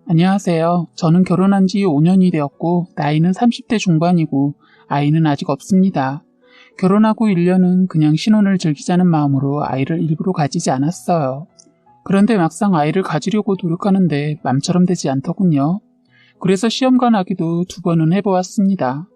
안녕하세요. 저는 결혼한 지 5년이 되었고 나이는 30대 중반이고 아이는 아직 없습니다. 결혼하고 1년은 그냥 신혼을 즐기자는 마음으로 아이를 일부러 가지지 않았어요. 그런데 막상 아이를 가지려고 노력하는데 맘처럼 되지 않더군요. 그래서 시험관 아기도 2번은 해보았습니다.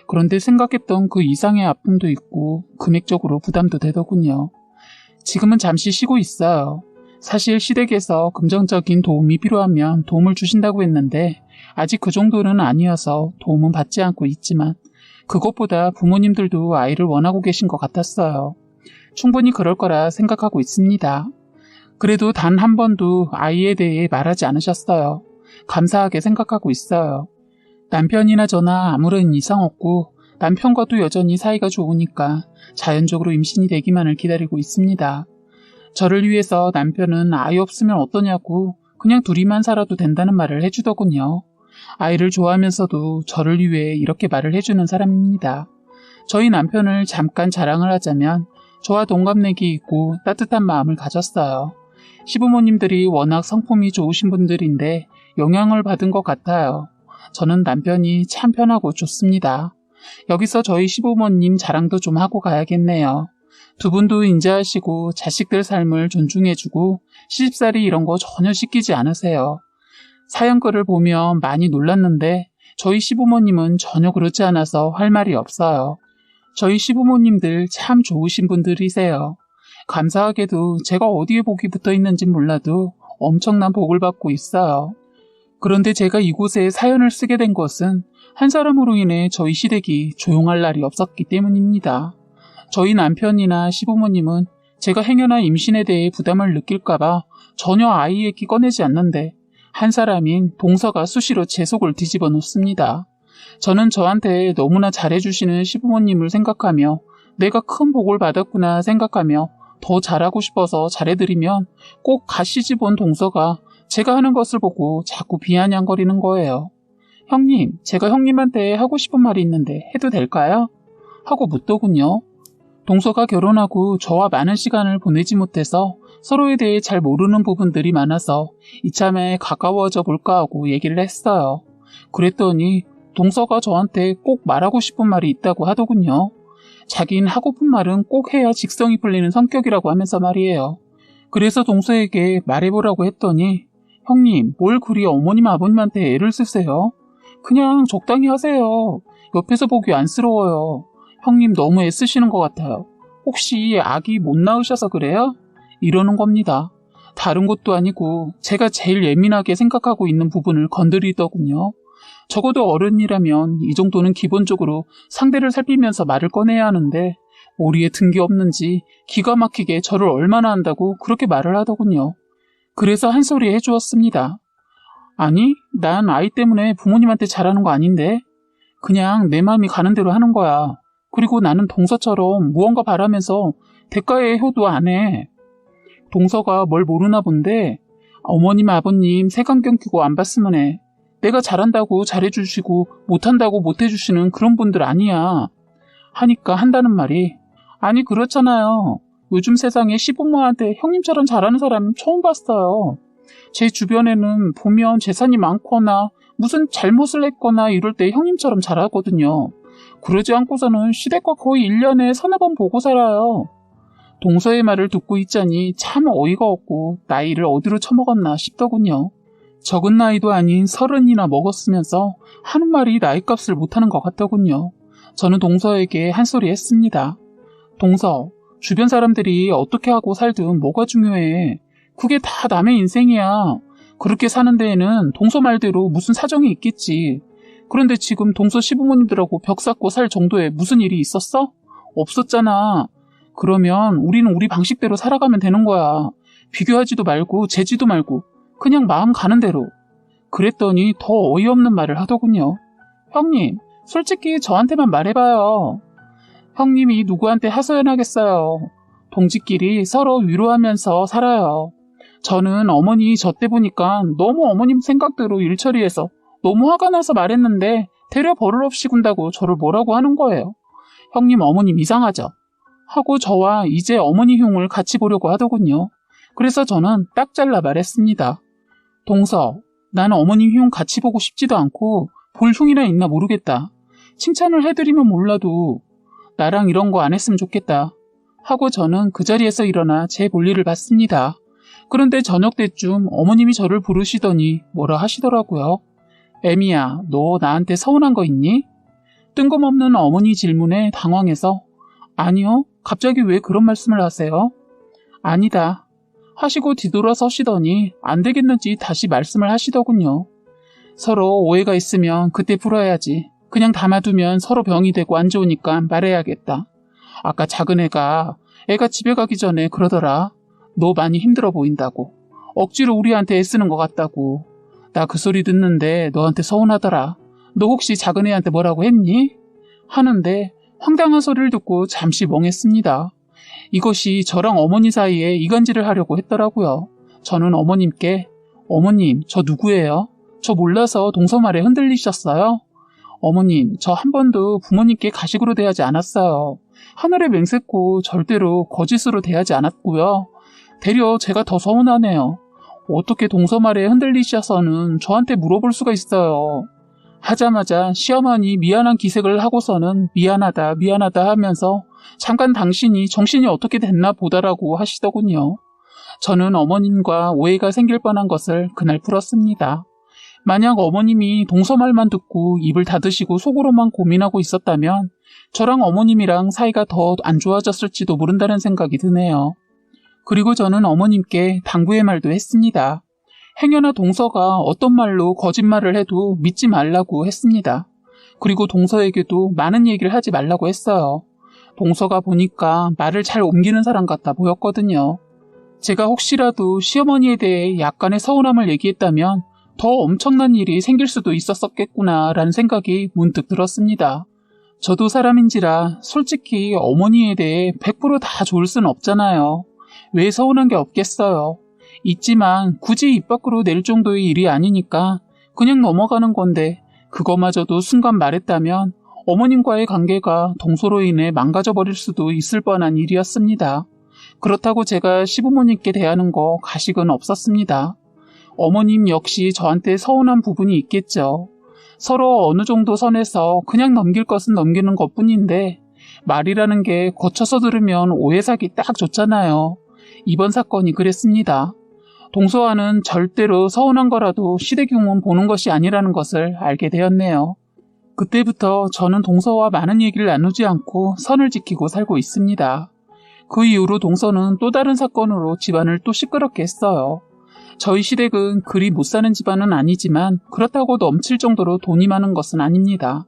그런데 생각했던 그 이상의 아픔도 있고 금액적으로 부담도 되더군요. 지금은 잠시 쉬고 있어요. 사실 시댁에서 금전적인 도움이 필요하면 도움을 주신다고 했는데 아직 그 정도는 아니어서 도움은 받지 않고 있지만 그것보다 부모님들도 아이를 원하고 계신 것 같았어요. 충분히 그럴 거라 생각하고 있습니다. 그래도 단 한 번도 아이에 대해 말하지 않으셨어요. 감사하게 생각하고 있어요. 남편이나 저나 아무런 이상 없고 남편과도 여전히 사이가 좋으니까 자연적으로 임신이 되기만을 기다리고 있습니다. 저를 위해서 남편은 아이 없으면 어떠냐고 그냥 둘이만 살아도 된다는 말을 해주더군요. 아이를 좋아하면서도 저를 위해 이렇게 말을 해주는 사람입니다. 저희 남편을 잠깐 자랑을 하자면 저와 동갑내기 있고 따뜻한 마음을 가졌어요. 시부모님들이 워낙 성품이 좋으신 분들인데 영향을 받은 것 같아요. 저는 남편이 참 편하고 좋습니다. 여기서 저희 시부모님 자랑도 좀 하고 가야겠네요. 두 분도 인자하시고 자식들 삶을 존중해주고 시집살이 이런 거 전혀 시키지 않으세요. 사연글을 보면 많이 놀랐는데 저희 시부모님은 전혀 그렇지 않아서 할 말이 없어요. 저희 시부모님들 참 좋으신 분들이세요. 감사하게도 제가 어디에 복이 붙어 있는진 몰라도 엄청난 복을 받고 있어요. 그런데 제가 이곳에 사연을 쓰게 된 것은 한 사람으로 인해 저희 시댁이 조용할 날이 없었기 때문입니다. 저희 남편이나 시부모님은 제가 행여나 임신에 대해 부담을 느낄까봐 전혀 아이 얘기 꺼내지 않는데 한 사람인 동서가 수시로 제 속을 뒤집어 놓습니다. 저는 저한테 너무나 잘해주시는 시부모님을 생각하며 내가 큰 복을 받았구나 생각하며 더 잘하고 싶어서 잘해드리면 꼭 가시집 온 동서가 제가 하는 것을 보고 자꾸 비아냥거리는 거예요. 형님, 제가 형님한테 하고 싶은 말이 있는데 해도 될까요? 하고 묻더군요. 동서가 결혼하고 저와 많은 시간을 보내지 못해서 서로에 대해 잘 모르는 부분들이 많아서 이참에 가까워져 볼까 하고 얘기를 했어요. 그랬더니 동서가 저한테 꼭 말하고 싶은 말이 있다고 하더군요. 자긴 하고픈 말은 꼭 해야 직성이 풀리는 성격이라고 하면서 말이에요. 그래서 동서에게 말해보라고 했더니 형님, 뭘 그리 어머님 아버님한테 애를 쓰세요? 그냥 적당히 하세요. 옆에서 보기 안쓰러워요. 형님 너무 애쓰시는 것 같아요. 혹시 아기 못 낳으셔서 그래요? 이러는 겁니다. 다른 것도 아니고 제가 제일 예민하게 생각하고 있는 부분을 건드리더군요. 적어도 어른이라면 이 정도는 기본적으로 상대를 살피면서 말을 꺼내야 하는데 머리에 든 게 없는지 기가 막히게 저를 얼마나 한다고 그렇게 말을 하더군요. 그래서 한 소리 해주었습니다. 아니, 난 아이 때문에 부모님한테 잘하는 거 아닌데 그냥 내 마음이 가는 대로 하는 거야. 그리고 나는 동서처럼 무언가 바라면서 대가의 효도 안 해. 동서가 뭘 모르나 본데 어머님 아버님 색안경 끼고 안 봤으면 해. 내가 잘한다고 잘해주시고 못한다고 못해주시는 그런 분들 아니야. 하니까 한다는 말이 아니 그렇잖아요. 요즘 세상에 시부모한테 형님처럼 잘하는 사람 처음 봤어요. 제 주변에는 보면 재산이 많거나 무슨 잘못을 했거나 이럴 때 형님처럼 잘하거든요. 그러지 않고서는 시댁과 거의 1년에 서너 번 보고 살아요. 동서의 말을 듣고 있자니 참 어이가 없고 나이를 어디로 처먹었나 싶더군요. 적은 나이도 아닌 30이나 먹었으면서 하는 말이 나이값을 못하는 것 같더군요. 저는 동서에게 한 소리 했습니다. 동서, 주변 사람들이 어떻게 하고 살든 뭐가 중요해. 그게 다 남의 인생이야. 그렇게 사는 데에는 동서 말대로 무슨 사정이 있겠지. 그런데 지금 동서 시부모님들하고 벽 쌓고 살 정도의 무슨 일이 있었어? 없었잖아. 그러면 우리는 우리 방식대로 살아가면 되는 거야. 비교하지도 말고 재지도 말고 그냥 마음 가는 대로. 그랬더니 더 어이없는 말을 하더군요. 형님, 솔직히 저한테만 말해봐요. 형님이 누구한테 하소연하겠어요. 동지끼리 서로 위로하면서 살아요. 저는 어머니 저 때 보니까 너무 어머님 생각대로 일 처리해서 너무 화가 나서 말했는데 되려 버를 없이 군다고 저를 뭐라고 하는 거예요. 형님 어머님 이상하죠? 하고 저와 이제 어머니 흉을 같이 보려고 하더군요. 그래서 저는 딱 잘라 말했습니다. 동서, 난 어머님 흉 같이 보고 싶지도 않고 볼 흉이나 있나 모르겠다. 칭찬을 해드리면 몰라도 나랑 이런 거 안 했으면 좋겠다. 하고 저는 그 자리에서 일어나 제 볼일을 봤습니다. 그런데 저녁 때쯤 어머님이 저를 부르시더니 뭐라 하시더라고요. 애미야, 너 나한테 서운한 거 있니? 뜬금없는 어머니 질문에 당황해서 아니요, 갑자기 왜 그런 말씀을 하세요? 아니다 하시고 뒤돌아서시더니 안 되겠는지 다시 말씀을 하시더군요. 서로 오해가 있으면 그때 풀어야지. 그냥 담아두면 서로 병이 되고 안 좋으니까 말해야겠다. 아까 작은 애가 집에 가기 전에 그러더라. 너 많이 힘들어 보인다고. 억지로 우리한테 애쓰는 것 같다고. 나 그 소리 듣는데 너한테 서운하더라. 너 혹시 작은 애한테 뭐라고 했니? 하는데 황당한 소리를 듣고 잠시 멍했습니다. 이것이 저랑 어머니 사이에 이간질을 하려고 했더라고요. 저는 어머님께 어머님, 저 누구예요? 저 몰라서 동서 말에 흔들리셨어요? 어머님, 저 한 번도 부모님께 가식으로 대하지 않았어요. 하늘의 맹세코 절대로 거짓으로 대하지 않았고요. 되려 제가 더 서운하네요. 어떻게 동서 말에 흔들리셔서는 저한테 물어볼 수가 있어요. 하자마자 시어머니 미안한 기색을 하고서는 미안하다 하면서 잠깐 당신이 정신이 어떻게 됐나 보다라고 하시더군요. 저는 어머님과 오해가 생길 뻔한 것을 그날 풀었습니다. 만약 어머님이 동서 말만 듣고 입을 닫으시고 속으로만 고민하고 있었다면 저랑 어머님이랑 사이가 더 안 좋아졌을지도 모른다는 생각이 드네요. 그리고 저는 어머님께 당부의 말도 했습니다. 행여나 동서가 어떤 말로 거짓말을 해도 믿지 말라고 했습니다. 그리고 동서에게도 많은 얘기를 하지 말라고 했어요. 동서가 보니까 말을 잘 옮기는 사람 같아 보였거든요. 제가 혹시라도 시어머니에 대해 약간의 서운함을 얘기했다면 더 엄청난 일이 생길 수도 있었겠구나라는 생각이 문득 들었습니다. 저도 사람인지라 솔직히 어머니에 대해 100%다 좋을 순 없잖아요. 왜 서운한 게 없겠어요. 있지만 굳이 입 밖으로 낼 정도의 일이 아니니까 그냥 넘어가는 건데 그거마저도 순간 말했다면 어머님과의 관계가 동서로 인해 망가져버릴 수도 있을 뻔한 일이었습니다. 그렇다고 제가 시부모님께 대하는 거 가식은 없었습니다. 어머님 역시 저한테 서운한 부분이 있겠죠. 서로 어느 정도 선에서 그냥 넘길 것은 넘기는 것뿐인데 말이라는 게 거쳐서 들으면 오해 사기 딱 좋잖아요. 이번 사건이 그랬습니다. 동서와는 절대로 서운한 거라도 시대경은 보는 것이 아니라는 것을 알게 되었네요. 그때부터 저는 동서와 많은 얘기를 나누지 않고 선을 지키고 살고 있습니다. 그 이후로 동서는 또 다른 사건으로 집안을 또 시끄럽게 했어요. 저희 시댁은 그리 못 사는 집안은 아니지만 그렇다고 넘칠 정도로 돈이 많은 것은 아닙니다.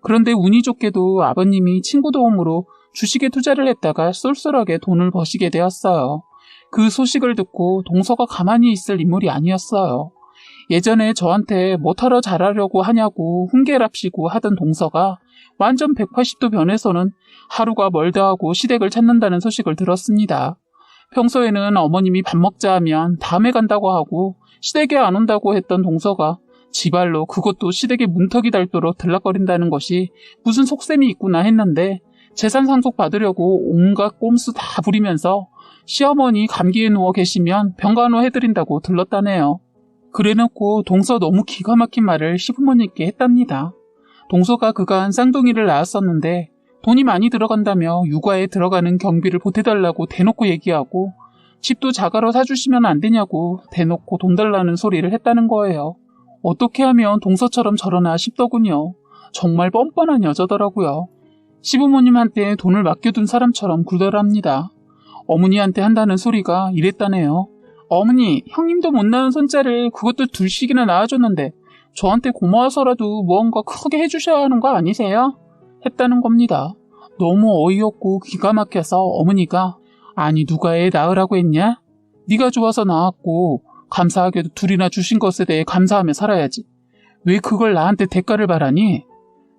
그런데 운이 좋게도 아버님이 친구 도움으로 주식에 투자를 했다가 쏠쏠하게 돈을 버시게 되었어요. 그 소식을 듣고 동서가 가만히 있을 인물이 아니었어요. 예전에 저한테 뭐하러 잘하려고 하냐고 훈계랍시고 하던 동서가 완전 180도 변해서는 하루가 멀다 하고 시댁을 찾는다는 소식을 들었습니다. 평소에는 어머님이 밥 먹자 하면 다음에 간다고 하고 시댁에 안 온다고 했던 동서가 지발로 그것도 시댁에 문턱이 닳도록 들락거린다는 것이 무슨 속셈이 있구나 했는데 재산 상속 받으려고 온갖 꼼수 다 부리면서 시어머니 감기에 누워 계시면 병간호 해드린다고 들렀다네요. 그래놓고 동서 너무 기가 막힌 말을 시부모님께 했답니다. 동서가 그간 쌍둥이를 낳았었는데 돈이 많이 들어간다며 육아에 들어가는 경비를 보태달라고 대놓고 얘기하고 집도 자가로 사주시면 안 되냐고 대놓고 돈 달라는 소리를 했다는 거예요. 어떻게 하면 동서처럼 저러나 싶더군요. 정말 뻔뻔한 여자더라고요. 시부모님한테 돈을 맡겨둔 사람처럼 굴더랍니다. 어머니한테 한다는 소리가 이랬다네요. 어머니, 형님도 못 낳은 손자를 그것도 둘씩이나 낳아줬는데 저한테 고마워서라도 무언가 크게 해주셔야 하는 거 아니세요? 했다는 겁니다. 너무 어이없고 기가 막혀서 어머니가 아니 누가 애 낳으라고 했냐? 네가 좋아서 낳았고 감사하게도 둘이나 주신 것에 대해 감사하며 살아야지. 왜 그걸 나한테 대가를 바라니?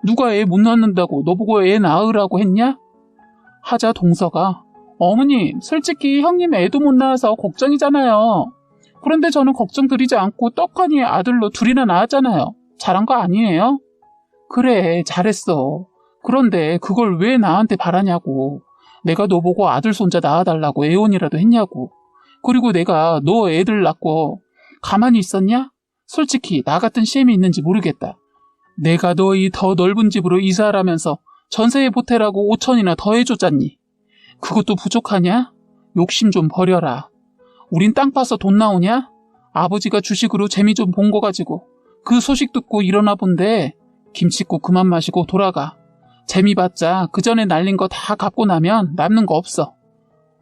누가 애 못 낳는다고 너보고 애 낳으라고 했냐? 하자 동서가 어머님, 솔직히 형님 애도 못 낳아서 걱정이잖아요. 그런데 저는 걱정드리지 않고 떡하니 아들로 둘이나 낳았잖아요. 잘한 거 아니에요? 그래, 잘했어. 그런데 그걸 왜 나한테 바라냐고. 내가 너 보고 아들 손자 낳아달라고 애원이라도 했냐고. 그리고 내가 너 애들 낳고 가만히 있었냐? 솔직히 나 같은 셈이 있는지 모르겠다. 내가 너희 더 넓은 집으로 이사하라면서 전세에 보태라고 5천이나 더 해줬잖니. 그것도 부족하냐? 욕심 좀 버려라. 우린 땅 파서 돈 나오냐? 아버지가 주식으로 재미 좀 본 거 가지고 그 소식 듣고 일어나 본데 김칫국 그만 마시고 돌아가. 재미 봤자 그 전에 날린 거 다 갚고 나면 남는 거 없어.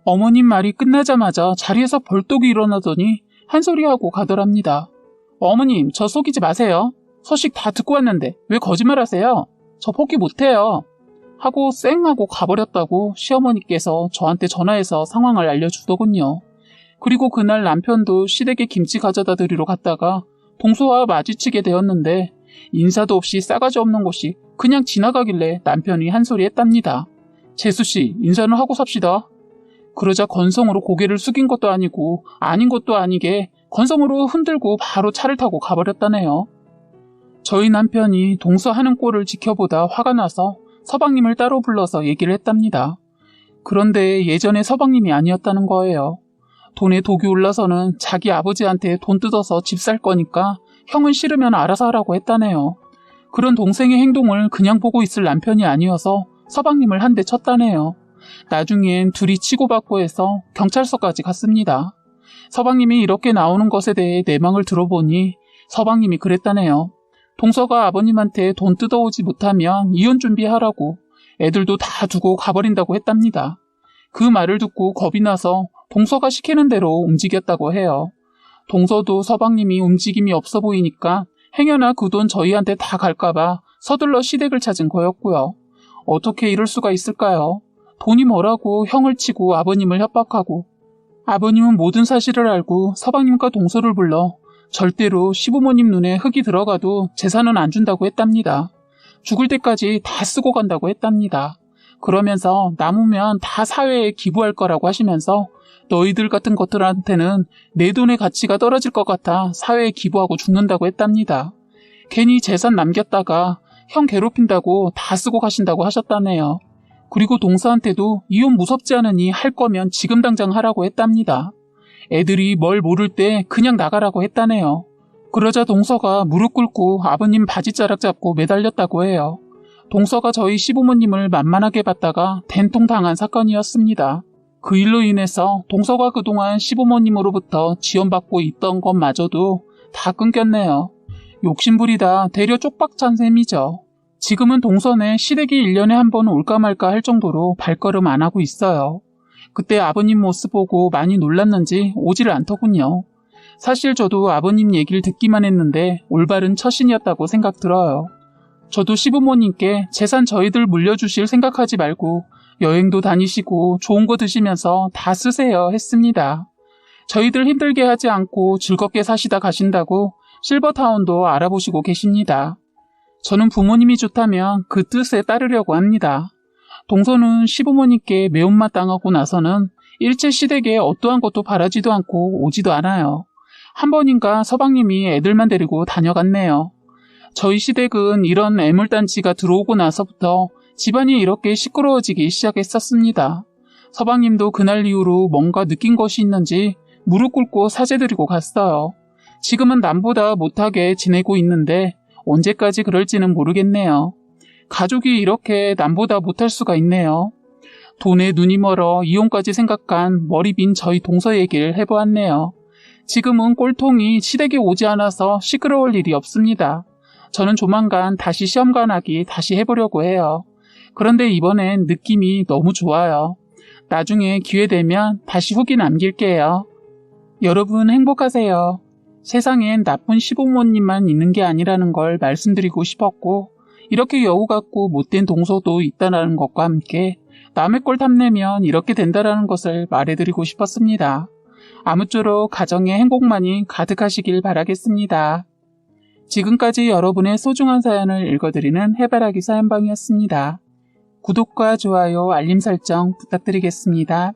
어머님 말이 끝나자마자 자리에서 벌떡 일어나더니 한 소리 하고 가더랍니다. 어머님, 저 속이지 마세요. 소식 다 듣고 왔는데 왜 거짓말하세요? 저 포기 못해요. 하고 쌩하고 가버렸다고 시어머니께서 저한테 전화해서 상황을 알려주더군요. 그리고 그날 남편도 시댁에 김치 가져다 드리러 갔다가 동서와 마주치게 되었는데 인사도 없이 싸가지 없는 곳이 그냥 지나가길래 남편이 한 소리 했답니다. 재수씨, 인사는 하고 삽시다. 그러자 건성으로 고개를 숙인 것도 아니고 아닌 것도 아니게 건성으로 흔들고 바로 차를 타고 가버렸다네요. 저희 남편이 동서하는 꼴을 지켜보다 화가 나서 서방님을 따로 불러서 얘기를 했답니다. 그런데 예전에 서방님이 아니었다는 거예요. 돈에 독이 올라서는 자기 아버지한테 돈 뜯어서 집 살 거니까 형은 싫으면 알아서 하라고 했다네요. 그런 동생의 행동을 그냥 보고 있을 남편이 아니어서 서방님을 한 대 쳤다네요. 나중엔 둘이 치고받고 해서 경찰서까지 갔습니다. 서방님이 이렇게 나오는 것에 대해 내막을 들어보니 서방님이 그랬다네요. 동서가 아버님한테 돈 뜯어오지 못하면 이혼 준비하라고 애들도 다 두고 가버린다고 했답니다. 그 말을 듣고 겁이 나서 동서가 시키는 대로 움직였다고 해요. 동서도 서방님이 움직임이 없어 보이니까 행여나 그 돈 저희한테 다 갈까봐 서둘러 시댁을 찾은 거였고요. 어떻게 이럴 수가 있을까요? 돈이 뭐라고 형을 치고 아버님을 협박하고 아버님은 모든 사실을 알고 서방님과 동서를 불러 절대로 시부모님 눈에 흙이 들어가도 재산은 안 준다고 했답니다. 죽을 때까지 다 쓰고 간다고 했답니다. 그러면서 남으면 다 사회에 기부할 거라고 하시면서 너희들 같은 것들한테는 내 돈의 가치가 떨어질 것 같아 사회에 기부하고 죽는다고 했답니다. 괜히 재산 남겼다가 형 괴롭힌다고 다 쓰고 가신다고 하셨다네요. 그리고 동서한테도 이혼 무섭지 않으니 할 거면 지금 당장 하라고 했답니다. 애들이 뭘 모를 때 그냥 나가라고 했다네요. 그러자 동서가 무릎 꿇고 아버님 바지자락 잡고 매달렸다고 해요. 동서가 저희 시부모님을 만만하게 봤다가 된통 당한 사건이었습니다. 그 일로 인해서 동서가 그동안 시부모님으로부터 지원받고 있던 것마저도 다 끊겼네요. 욕심부리다 되려 쪽박찬 셈이죠. 지금은 동선에 시댁이 1년에 한 번 올까 말까 할 정도로 발걸음 안 하고 있어요. 그때 아버님 모습 보고 많이 놀랐는지 오지를 않더군요. 사실 저도 아버님 얘기를 듣기만 했는데 올바른 처신이었다고 생각 들어요. 저도 시부모님께 재산 저희들 물려주실 생각하지 말고 여행도 다니시고 좋은 거 드시면서 다 쓰세요 했습니다. 저희들 힘들게 하지 않고 즐겁게 사시다 가신다고 실버타운도 알아보시고 계십니다. 저는 부모님이 좋다면 그 뜻에 따르려고 합니다. 동서는 시부모님께 매운맛 당하고 나서는 일체 시댁에 어떠한 것도 바라지도 않고 오지도 않아요. 한 번인가 서방님이 애들만 데리고 다녀갔네요. 저희 시댁은 이런 애물단지가 들어오고 나서부터 집안이 이렇게 시끄러워지기 시작했었습니다. 서방님도 그날 이후로 뭔가 느낀 것이 있는지 무릎 꿇고 사죄드리고 갔어요. 지금은 남보다 못하게 지내고 있는데 언제까지 그럴지는 모르겠네요. 가족이 이렇게 남보다 못할 수가 있네요. 돈에 눈이 멀어 이혼까지 생각한 머리 빈 저희 동서 얘기를 해보았네요. 지금은 꼴통이 시댁에 오지 않아서 시끄러울 일이 없습니다. 저는 조만간 다시 시험관하기 다시 해보려고 해요. 그런데 이번엔 느낌이 너무 좋아요. 나중에 기회 되면 다시 후기 남길게요. 여러분 행복하세요. 세상엔 나쁜 시부모님만 있는 게 아니라는 걸 말씀드리고 싶었고 이렇게 여우 같고 못된 동서도 있다는 것과 함께 남의 꼴 탐내면 이렇게 된다는 것을 말해드리고 싶었습니다. 아무쪼록 가정의 행복만이 가득하시길 바라겠습니다. 지금까지 여러분의 소중한 사연을 읽어드리는 해바라기 사연방이었습니다. 구독과 좋아요, 알림 설정 부탁드리겠습니다.